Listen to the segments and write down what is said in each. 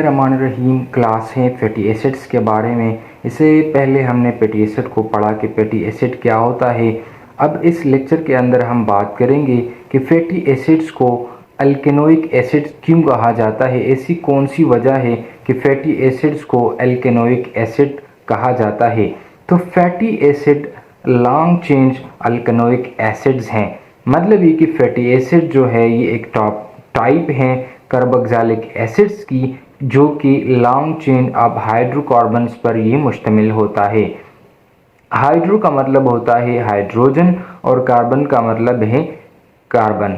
बिस्मिल्लाहिर्रहमानिर्रहीम। क्लास है fatty acids के बारे में। इससे पहले हमने फैटी एसिड को पढ़ा कि फैटी एसिड क्या होता है। अब इस लेक्चर के अंदर हम बात करेंगे कि फैटी एसिड्स को अल्केनोइक एसिड क्यों कहा जाता है। ऐसी कौन सी वजह है कि फैटी एसिड्स को अल्केनोइक एसिड कहा जाता है। तो fatty acid long chain alkanoic acids हैं। मतलब ये कि फैटी एसिड जो है ये एक टाइप है कार्बोक्सिलिक एसिड्स की, जो कि लॉन्ग चेन ऑफ हाइड्रोकार्बन्स पर ये मुश्तमिल होता है। हाइड्रो का मतलब होता है हाइड्रोजन और कार्बन का मतलब है कार्बन।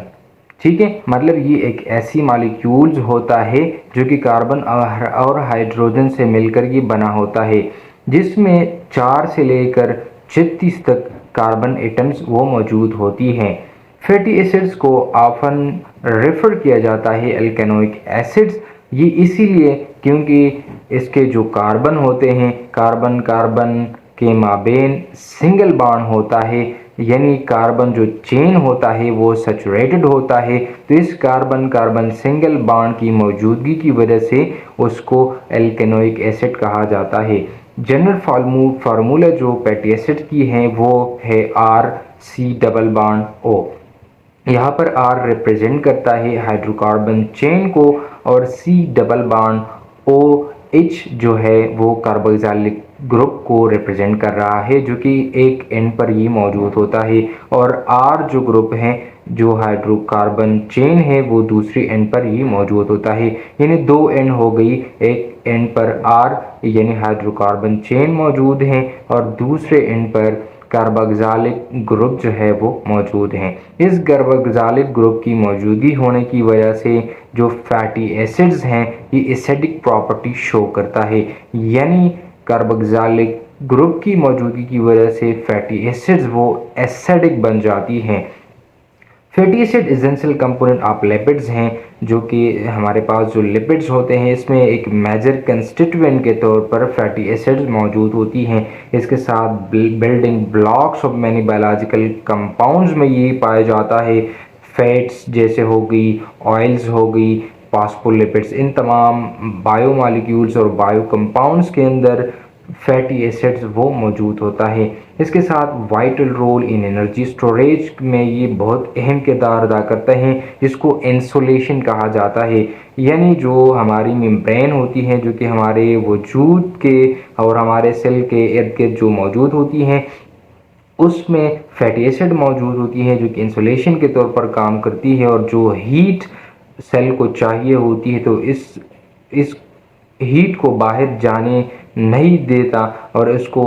ठीक है, मतलब ये एक ऐसी मॉलिक्यूल्स होता है जो कि कार्बन और हाइड्रोजन से मिलकर ये बना होता है, जिसमें 4 से लेकर 36 तक कार्बन एटम्स वो मौजूद होती हैं। फैटी एसिड्स को ऑफन रेफर किया जाता है अल्केनोइक एसिड्स, ये इसीलिए क्योंकि इसके जो कार्बन होते हैं, कार्बन कार्बन के माबेन सिंगल बॉन्ड होता है, यानी कार्बन जो चेन होता है वो सैचुरेटेड होता है। तो इस कार्बन कार्बन सिंगल बॉन्ड की मौजूदगी की वजह से उसको अल्केनोइक एसिड कहा जाता है। जनरल फार्मूला जो फैटी एसिड की है वो है RC डबल बॉन्ड O। यहाँ पर R रिप्रेजेंट करता है हाइड्रोकार्बन चेन को और C डबल बॉन्ड OH जो है वो कार्बोक्सिलिक ग्रुप को रिप्रेजेंट कर रहा है, जो कि एक एंड पर ये मौजूद होता है। और R जो ग्रुप है, जो हाइड्रोकार्बन चेन है, वो दूसरी एंड पर ये मौजूद होता है। यानी 2 एंड हो गई, एक एंड पर R यानी हाइड्रोकार्बन चेन मौजूद है और दूसरे एंड पर कार्बोक्सिलिक ग्रुप जो है वो मौजूद हैं। इस कार्बोक्सिलिक ग्रुप की मौजूदगी होने की वजह से जो फैटी एसिड्स हैं ये एसिडिक प्रॉपर्टी शो करता है, यानी कार्बोक्सिलिक ग्रुप की मौजूदगी की वजह से फैटी एसिड्स वो एसिडिक बन जाती हैं। Fatty acid essential component of lipids हैं, जो कि हमारे पास जो लिपिड्स होते हैं इसमें एक मेजर कंस्टिट्यूएंट के तौर पर फैटी एसिड्स मौजूद होती हैं। इसके साथ building blocks of many biological compounds में ये पाया जाता है। फैट्स जैसे हो गई, ऑयल्स हो गई, फॉस्फोलिपिड्स, इन तमाम बायोमॉलिक्यूल्स और बायो कंपाउंड्स के अंदर फैटी एसिड्स वो मौजूद होता है। इसके साथ vital role in energy storage में ये बहुत अहम किरदार अदा करते हैं, जिसको इंसुलेशन कहा जाता है। यानी जो हमारी मेम्ब्रेन होती है, जो कि हमारे वजूद के और हमारे सेल के इर्द गिर्द जो मौजूद होती हैं, उसमें फैटी एसिड मौजूद होती है जो कि इंसुलेशन के तौर पर काम करती है। और जो हीट सेल को चाहिए होती है तो इस हीट को बाहर जाने नहीं देता और इसको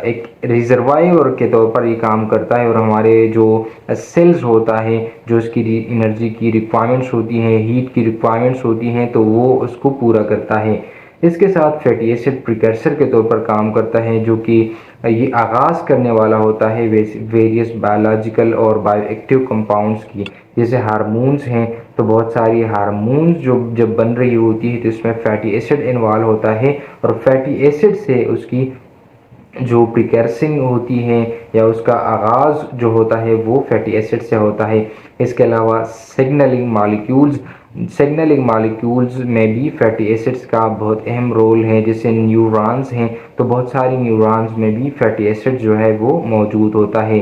एक रिजर्वायर के तौर पर ये काम करता है। और हमारे जो सेल्स होता है, जो इसकी एनर्जी की रिक्वायरमेंट्स होती हैं, हीट की रिक्वायरमेंट्स होती हैं, तो वो उसको पूरा करता है। इसके साथ फैटी एसिड प्रिकर्सर के तौर पर काम करता है, जो कि ये आगाज़ करने वाला होता है वेरियस बायोलॉजिकल और बायोएक्टिव कंपाउंड्स की। जैसे हार्मोन्स हैं, तो बहुत सारी हार्मोन्स जो जब बन रही होती है तो इसमें फैटी एसिड इन्वॉल्व होता है और फैटी एसिड से उसकी जो प्रिकर्सिंग होती है या उसका आगाज़ जो होता है वो फैटी एसिड से होता है। इसके अलावा सिग्नलिंग मॉलिक्यूल्स में भी फैटी एसिड्स का बहुत अहम रोल है। जैसे न्यूरॉन्स हैं, तो बहुत सारी न्यूरॉन्स में भी फैटी एसिड जो है वो मौजूद होता है।